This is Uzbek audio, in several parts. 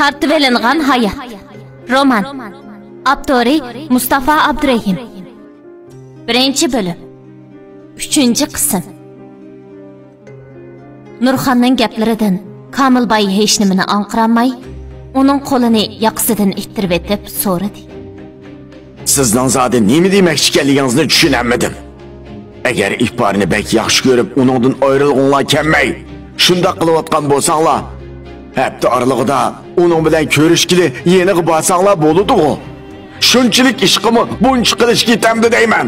Tartivelingan hayat. Roman. Abdori Mustafa Abdurahim. 1. bölüm. 3. qism. Nurxonning gaplaridan Komilboy hech nimani anqiramay, uning qo'lini yoqasidan ittirib etib so'radi. Sizdan zodi nima demoqchi ekanligingizni tushunmadim. Agar ihborni bek yaxshi ko'rib, uningdan ayrilganlar kelmay, shunda qilayotgan bo'lsanglar, hafta oralig'ida uning bilan ko'rishgili yeniga borsanglar bo'ladi-ku. Shunchalik ishqimi buncha qilish ketamdi deyman.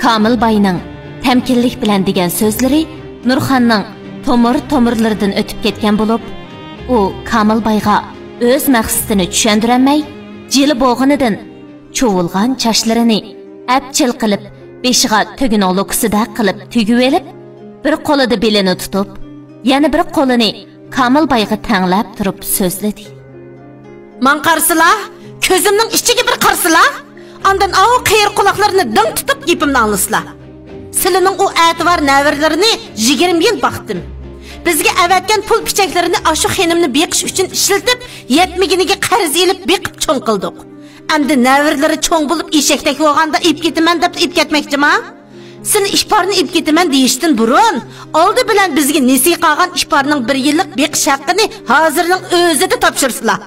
Komilboyning temkinlik bilan degan so'zlari Nurxonning tomirlaridan o'tib ketgan bo'lib, u Komilboyga o'z maqsadini tushundiramay, jili bo'g'inidan cho'vilgan chashlarini apchil qilib, beshiga tugin olukisida qilib tugib elib, bir qo'lida belini tutib, yana bir qo'lini Komilboyga tanglab turib so'zladi. "Man qarsila, ko'zimning ichiga bir qarsila, ondan o qiyir quloqlarini dim tutib gapimni anglasila. Sizlarning o ativar navirlarini 20 yil baxtim. Bizga avatgan pul pichaklarini ashu xenimni beqish uchun ishlatib, yetmiginiga qarz elib beqib cho'ng qildik. Endi navirlari cho'ng bo'lib eshakdek bo'lganda ip ketaman deb ip ketmoqchimi? Seni ishparni ip ketaman deyishdan burun, oldi bilan bizga nesi qolgan ishparning 1 yillik beqish haqqini hozirning o'zida topshirsizlar.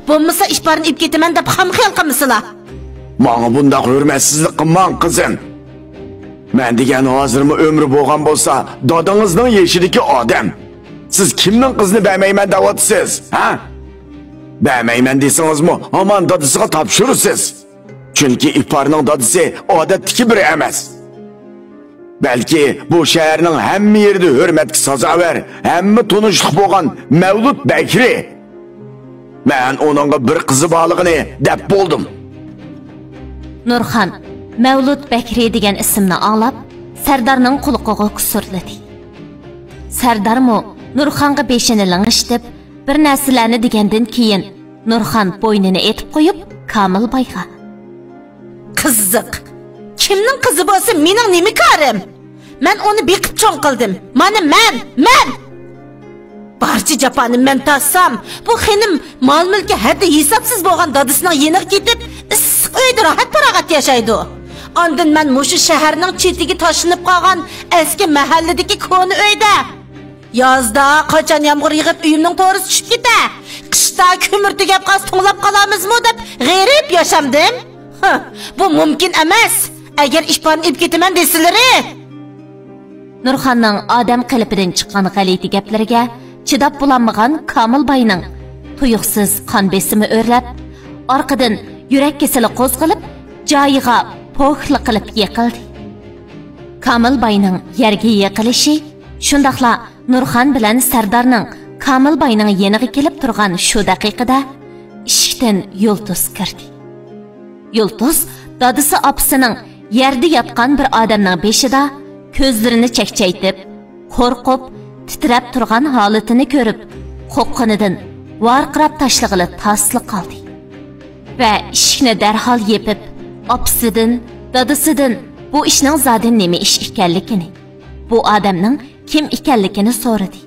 Bo'lmasa ishparni ip ketaman deb ham xiyol qilmasizlar. Menga bundaq hurmatsizlik qilmang qizim. Men degan hozirmi ömrü bo'lgan bo'lsa, dadangizning yeshidagi odam. Siz kimning qizni bermayman deyapsiz, ha? Bermayman desangizmi, aman dadisiga topshirasiz. Chunki ihbarning dadisi odatdagi biri emas. Balki bu shaharning hamma yerida hurmatga sazovar, hamma tunishlik bo'lgan Mavlud Bakri. Men onunga bir qizi borligini deb bo'ldim. Nurxon Mavlud Bakri degan ismni anglab, Sardarning quliqiga kusurladi. Sardarmo Nurxonga beshini lang'ishtib, bir narsalarni degandan keyin Nurxon bo'ynini etib qo'yib, Komilboyga: "Qiziq. Kimning qizi bo'lsa, mening nima ko'rim? Men uni beqib cho'ng qildim. Mana men. Barcha japoni men tassam, bu xenim mol-mulki haddi hisobsiz bo'lgan dadisining yeniga ketib, issiq uyda rahat parag'at yashaydi. Ondan men mushu shaharning chetiga tashinib qolgan eski mahalladagi ko'ni uyda. Yozda qachon yomg'ir yig'ib uyimning to'g'risi tushib ketdi. Qishda ko'mir tugab qaz to'lab qolamizmi deb g'arib yashamdim. Bu mumkin emas. Agar ishparni ib ketaman desilari. Nurxonning odam qalbidan chiqqan g'alati gaplariga chidab bo'lolmagan Komilboyning tuyuqsiz qon besimi o'rlab, orqadan yurak kasali qo'zg'alib, joyiga po'xli qilib yiqildi. Komilboyning yerga yiqilishi shundaqla Nurxon bilan Sardarning Komilboyning yeniga kelib turgan shu daqiqada eshikdan Yulduz kirdi. Yulduz dadisi opasining yerda yotgan bir odamning beshida ko'zlarini chekchaytib, qo'rqib, titrab turgan holatini ko'rib, qo'qqinidan varqirab tashlag'ili tasli qoldi. Va eshikni darhol yepib, opasidan, dadisidan bu ishning zodin nima ish ekanligini, bu odamning kim ekanligini so'radi.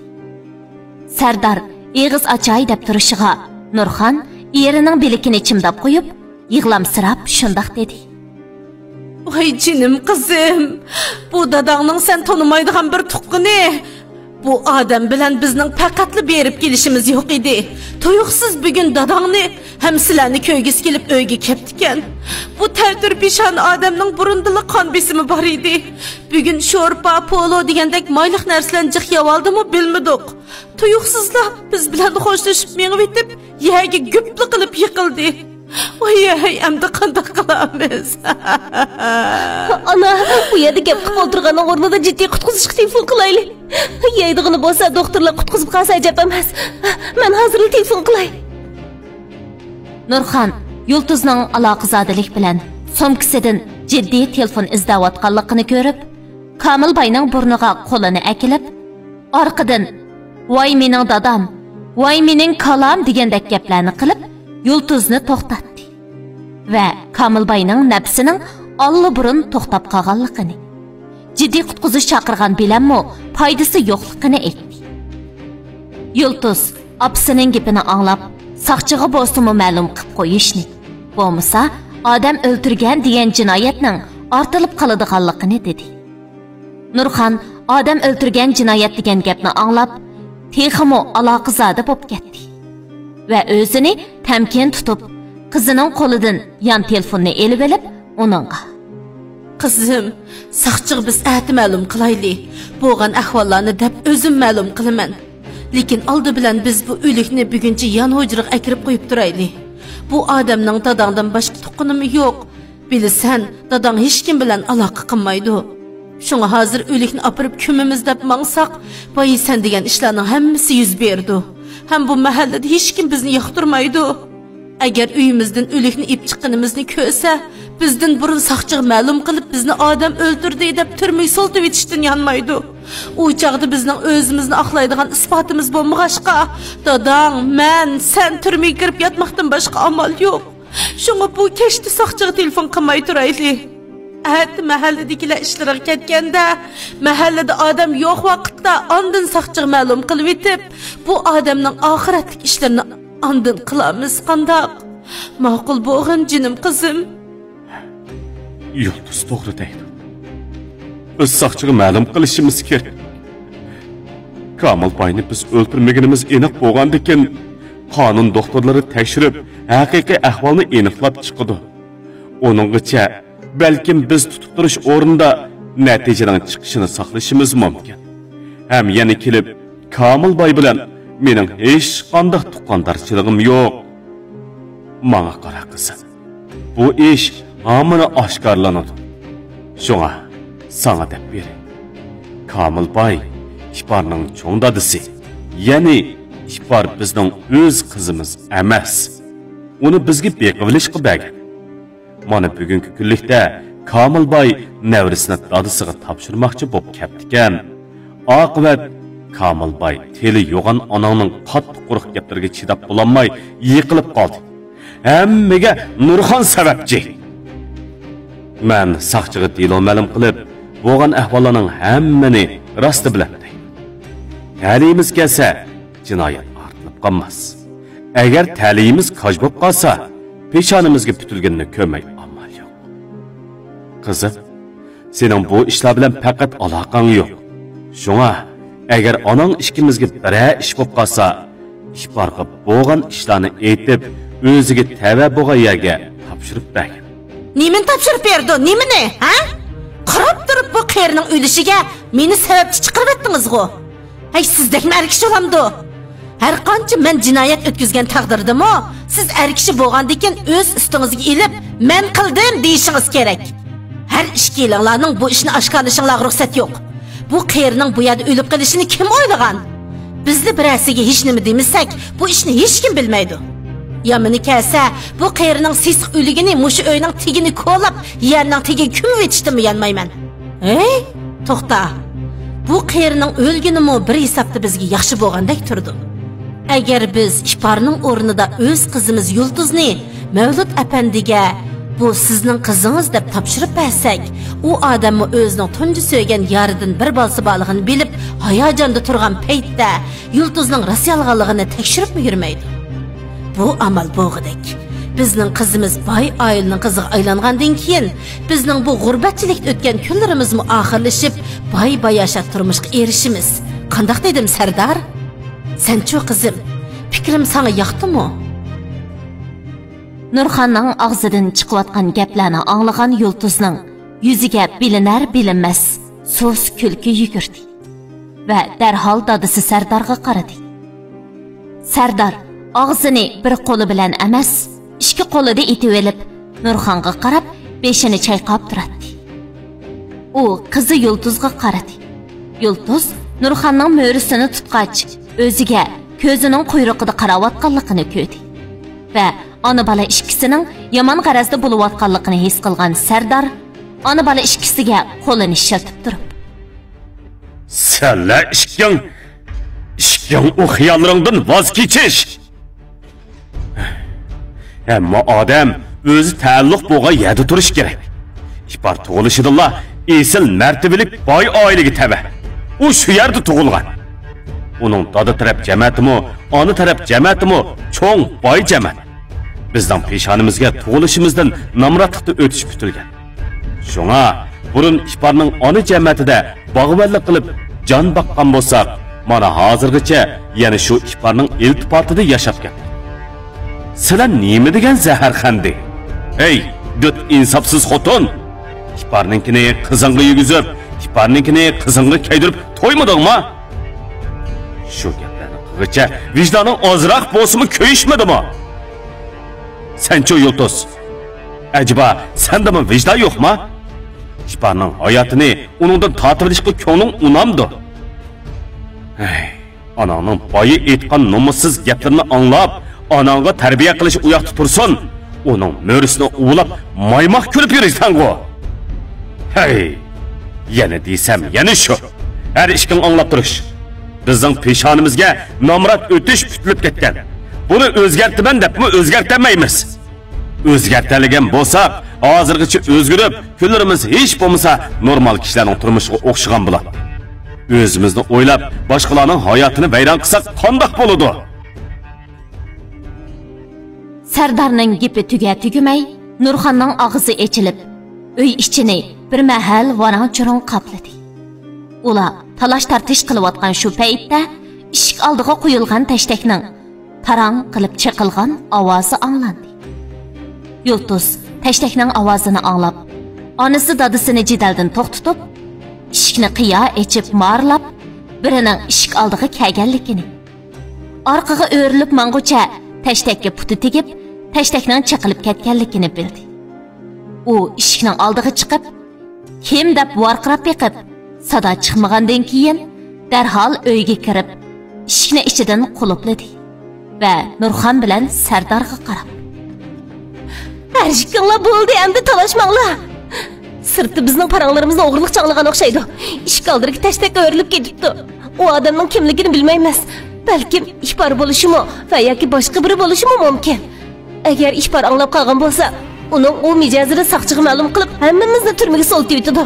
Sardar eg'iz ochay deb turishiga Nurxon erining bilikini chimdab qo'yib, yig'lamsirab shundoq dedi: "Voy jinim qizim, bu dadangning sen tanimaydigan bir tuqqini. Bu odam bilan bizning faqatli berib kelishimiz yo'q edi. Tuyuqsiz bugun dadangni ham sizlarni ko'ygisi kelib uyga ketdikan. Bu tavdir pishon odamning burundili qon besimi bor edi. Bugun sho'rpa, polo degandek mayliq narsalarni jiqyab oldimi bilmadik. Tuyuqsizlar biz bilan xo'shlashib mengib etib, yerga gupli qilib yiqildi. Voy, endi qanday qilamiz?" Ana, bu yerda gap qilib o'tirganning o'rnida jiddiy qutqizishga telefon qilaylik. Yeydig'ini bo'lsa, doktorlar qutqizib qolsa ajab emas. Men hozir telefon qilay. Nurxon Yulduzning aloqazodalik bilan somkisidan jiddiy telefon izdayotganligini ko'rib, Komilboyning burniga qo'lini akilib, orqadan "Voy mening dadam, voy mening kalam" degandek gaplarni qilib, Yulduzni to'xtatdi va Komilboyning nafsining allaburun to'xtab qolganligini, jiddiy qutqizish chaqirgan bilanmi foydasi yo'qligini aytdi. Yulduz apsının gapini anlab, saqchiga bo'lsa-mu ma'lum qilib qo'yishni. Bo'lmasa, odam o'ltirgan degan jinoyatning ortilib qoladiganligini dedi. Nurxon odam o'ltirgan jinoyat degan gapni anglab, texmo aloqazada bo'lib ketdi va o'zini tamkin tutib, qizining qo'lidan yon telefonni elib olib, uningga Qizim, saqchiga biz ati ma'lum qilayli. Bo'lgan ahvollarni deb o'zim ma'lum qilaman. Lekin oldi bilan biz bu o'likni buguncha yon hujriga akirib qo'yib turayli. Bu odamning dadangdan boshqa tuqqunimi yo'q. Bilsan, dadang hech kim bilan aloqa qilmaydi. Shunga hozir o'likni opirib ko'mimiz deb mangsoq, boyisan degan ishlarning hammasi yuz berdi. Ham bu mahallada hech kim bizni yoqtirmaydi. Agar uyimizdan o'likni ip chiqqanimizni ko'rsa, bizdan burun saqchiga ma'lum qilib bizni odam o'ldirdi deb turmay soltib etishdan yanmaydi. U chaqda bizning o'zimizni oqlaydigan isbotimiz bo'lmag'ashqa, dadang, men, sen turmay kirib yotmoqdan boshqa amal yo'q. Shunga bu kechda saqchiga telefon qilmay turayli. At mahalladagilar ishlariga ketganda, mahallada odam yo'q vaqtda ondan saqchiga ma'lum qilib etib, bu odamning oxiratlik ishlarini ondan qilamiz qandoq? Ma'qul bo'lg'in jinim qizim. Yulduz to'g'ri deydi. Biz saqchiga ma'lum qilishimiz kerak. Kamilboyni biz o'ltirmaganimiz aniq bo'lgandan qonun doktorlari tekshirib, haqiqiy ahvolni aniqlab chiqadi. Oninggacha balkim biz tutib turish o'rnida natijaning chiqishini saqlashimiz mumkin. Ham yana kelib Kamilboy bilan mening hech qanday tuqqandarchiligim yo'q. Menga qara qizim. Bu ish hamını oshkorlanadi. Shunga sana deb bering. Kamilboy Iparning cho'ng dadisi, ya'ni Ipar bizning o'z qizimiz emas. Uni bizga beqivlish qilgan. Mana bugungi kunlikda Kamilboy navrisini dadisiga topshirmoqchi bo'lib ketgan. Oqibat Kamilboy teli yo'g'an onangning qattiq quruq gaplariga chidab bo'lolmay yiqilib qoldi. Hammaga Nurxon sababchi. Men saqchiga dilo ma'lum qilib, bo'lgan ahvollarning hammani rosti bilan deyman. Ta'limimiz kelsa, jinoyat ortilib qolmas. Agar ta'limimiz koj bo'lib qolsa, peshonimizga putilganini ko'rmay amal yo'q. Qizim, sening bu ishlar bilan faqat aloqang yo'q. Shunga agar onang ishkimizga biror ish bo'lib qolsa, ishbarga bo'lgan ishlarni aytib, o'ziga tava bo'lgan yerga topshirib bergin. Nimani topshirib berdi? Nimani? Ha? Qarab turib bu qerning o'lishiga meni sababchi chiqarib etdingiz-ku. Hay sizdek markish olamdi. Har qancha men jinoyat o'tkazgan taqdirdami, siz erkishi bo'lgandan o'z ustingizga ilib, men qildim deyishingiz kerak. Har ishkilarning bu ishni oshkorlashinglarga ruxsat yo'q. Bu qerning bu yerda o'lib qolishini kim o'ylagan? Bizni birasiga hech nima demasak, bu ishni hech kim bilmaydi. Yamini kelsa, bu qerning sisiq o'ligini mushu o'yning tigini ko'lab, yerning tigi ko'mib etishdim yanmayman. Ey, to'xta. Bu qerning o'lginimi bir hisobda bizga yaxshi bo'lgandek turdi. Agar biz Iparning o'rnida o'z qizimiz Yulduzni Mavlud apandiga bu sizning qizingiz deb topshirib bersak, u odamni o'zining tunji so'ygan yaridan bir bolsa borligini bilib, hayajonda turgan paytda Yulduzning rasiyalganligini tekshirib yurmaydi. Bu amal bo'g'idek. Bizning qizimiz boy oilaning qiziga aylangandan keyin bizning bu g'urbatchilikda o'tgan kunlarimizmi oxirlashib, boy yashab turmushga erishimiz. Qandoq dedim Sardar? Sen-chu qizim, fikrim sana yoqdimi? Nurxonning og'zidan chiqayotgan gaplarni anglagan Yulduzning yuziga bilinar-bilinmas so'z kulki yugurdi va darhol dadisi Sardarga qaradi. Sardar og'zini bir qo'li bilan emas, ikki qo'lida etib olib, Nurxonga qarab, beshini chayqab turadi. U qizi Yulduzga qaradi. Yulduz Nurxonning mo'risini tutqach, o'ziga ko'zining quyruqida qarayotganligini ko'rdi. Va ona bola ikkisining yomon g'arazda bo'layotganligini his qilgan Sardar ona bola ikkisiga qo'lini shiltib turib, "Senlar ishking o xiyollaringdan voz kechish. Hamma odam o'zi ta'alluq bo'lgan yerda turish kerak. Ipar tug'ilishidilla esil martabalik boy oilaga tava. U shu yerda tug'ilgan. uning dada taraf jamiyatimi, ona taraf jamiyatimi cho'ng boy jamiyat. Bizning peshonimizga tug'ilishimizdan namratlikda o'tish kutilgan. Shunga burun Iparning ona jamiyatida bog'vallik qilib jon boqqan bo'lsak, mana hozirgacha yana shu Iparning iltifotida yashab ketdik. Sizlar nima degan zaharxandi? Ey, dut insofsiz xotin! Iparninkini qizingga yuguzib, Iparninkini qizingga kaydirib to'ymadingmi? Shu gaplarni qilgacha vijdoning ozroq bo'lsimi ko'yishmadimi? Sencho Yultuz, acaba sendami vijdon yo'qmi? Iparning hayotini uningdan tortilishga ko'ngling unamdi. Ey, onangning boyi aytgan nomussiz gaplarini anglab, onangga tarbiya qilish u yoqda tursin, uning mo'risini uvlab maymoq ko'rib yuraysan-ku. Hey, yana desam, yana shu. Har ishking anglab turish. Bizning peshonimizga nomrat o'tish putilib ketgan. Buni o'zgartiman debmi o'zgartamaymiz. O'zgartaligan bo'lsak, hozirgacha o'zgarib, kunlarimiz hech bo'lmasa normal kishilarning turmushiga o'xshagan bo'ladi. O'zimizni o'ylab, boshqalarning hayotini vayron qilsak, qandoq bo'ladi? Sardarning gapi tuga-tugmay, Nurxonning og'zi ochilib, uy ichini bir mahal varang-churang qopladi. Ular talash tartish qilayotgan shu paytda eshik oldiga qo'yilgan tashtakning tarang qilib chiqilgan ovozi anglandi. Yultuz tashtakning ovozini anglab, onasi dadasini jidaldan to'xtatib, eshikni qiya ochib marlab, birining eshik oldiga kelganligini, orqaga o'rilib mangucha tashtakka puti tegib, tashtakning chiqilib ketganligini bildi. U eshikning oldiga chiqib, kim deb varqirab beqib, sada chiqmagandan keyin darhol uyga kirib, eshikni ichidan qulfladi va Nurxon bilan Sardarga qarab: "Arshikinglar bo'ldi, endi talashmanglar. Sirti bizning paranglarimizni o'g'irlik chaqlagan o'xshaydi. Eshik oldidagi tashtakka o'rilib ketibdi. U odamning kimligini bilmaymiz. Balkim Ipar bo'lishimi va yoki boshqa biri bo'lishimi mumkin. Agar Ipar anglab qolgan bo'lsa, uning u mijozini saqchiga ma'lum qilib, hammamizni turmaga soltib yutadi.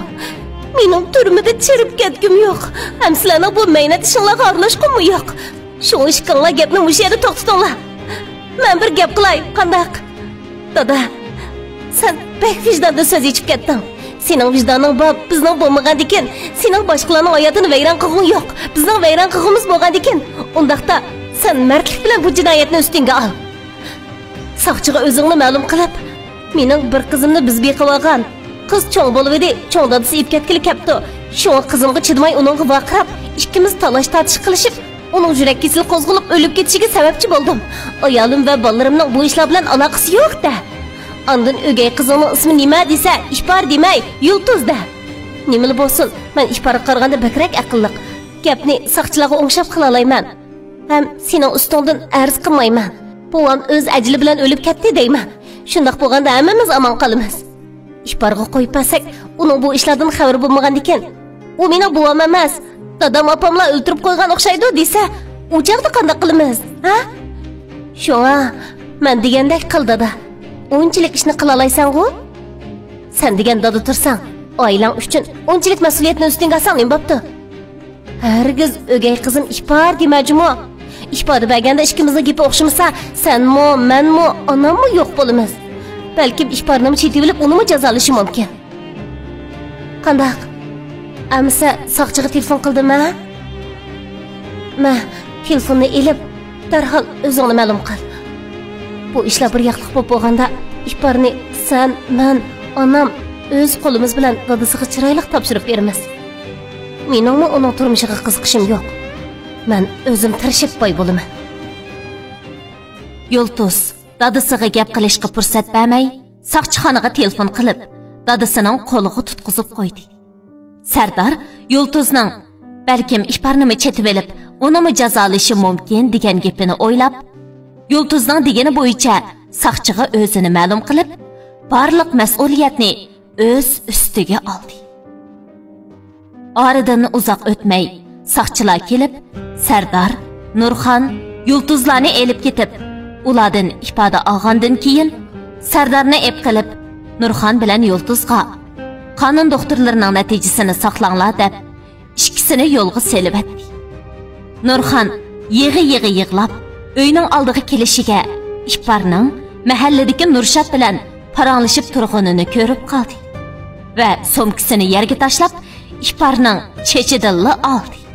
Mening turmada chirib ketgim yo'q. Hamsizlarning bu maynat ishinglarga aralashqanmi yo'q? Shu ishqinglar gapni mush yerda to'xtatinglar. Men bir gap qilay, qandaq? Dada, sen pek vijdonda so'z ichib ketding. Sening vijdoning bor, bizning bo'lmagan ekan. Sening boshqalarning hayotini vayron qilg'ing yo'q. Bizning vayron qilg'imiz bo'lgan ekan. Undaqda sen mardlik bilan bu jinoyatni ustingga ol. Saqchiga o'zingni ma'lum qilib, mening bir qizimni biz beqib olgan. Qiz cho'ng bo'lib edi, cho'ng dadasi ib ketgili kapti. Shu qizimga chidmay uningga vaqirab, ikkimiz talash tartish qilishib, uning yurak kesili qo'zg'alib o'lib ketishiga sababchi bo'ldim. Ayolim va bolalarimning bu ishlar bilan aloqasi yo'q-da. Ondan o'gay qizimning ismi nima desa, Ipar demay, Yultuz da. Nimali bo'lsin, men Iparga qaraganda bakrak aqlliq. Gapni saqchilarga o'ngshab qila olmayman. Ham sening ustingdan arz qilmayman. Buvan o'z ajli bilan o'lib ketdi deyman. Shundaq bo'lganda hammamiz omon qolamiz. Iparga qo'yib pasak, uning bu ishlardan xabar bo'lmagan ekan. U meni buvam emas, dadam opamlar o'ltirib qo'ygan o'xshaydi desa, u chaqda qanday qilamiz, ha? Shunga men degandek qil dada. Unchalik ishni qila olaysan-ku? Sen degan dada tursan, oilang uchun unchalik mas'uliyatni ustingga olsang nima bo'pti? Hargiz o'gay qizim Ipar demajmi? Ipar deganda ikkimizning gapi o'xshamasa, senmi, menmi, onammi yo'q bo'lamiz. Balkim Iparni chetib olib, uni jazolashi mumkin. Qandaq? Amsa soqchiga telefon qildimmi? Ma telefonni elib, darhol o'zingni ma'lum qil. Bu ishlar bir yoqliq bo'lib bo'lganda, Iparni sen, men, onam o'z qo'limiz bilan dadasiga chiroyli topshirib beramiz. Meningmi uning turmushiga qiziqishim yo'q. Men o'zim tirishib boy bo'laman. Yultuz dadasiga gap qilishga fursat bermay, saqchixonaga telefon qilib, dadasining qo'liga tutqizib qo'ydi. Sardar Yultuzning balkim Iparni chetib olib, uni jazolashi mumkin degan gapini o'ylab, Yultuzning degani bo'yicha saqchiga o'zini ma'lum qilib, barliq mas'uliyatni o'z ustiga oldi. Oradan uzoq o'tmay, saqchilar kelib, Sardar, Nurxon, Yultuzlarni elib ketib, ulardan ifoda olgandan keyin Sardarni ep qilib, Nurxon bilan Yultuzga qonun doktorlarining natijasini saqlanglar deb ikkisini yo'lga selib etdi. Nurxon yig'i yig'lab uyning oldiga kelishiga İhbarning mahalladagi Nurshad bilan paranglashib turganini ko'rib qoldi va somkasini yerga tashlab İhbarning chechidan oldi.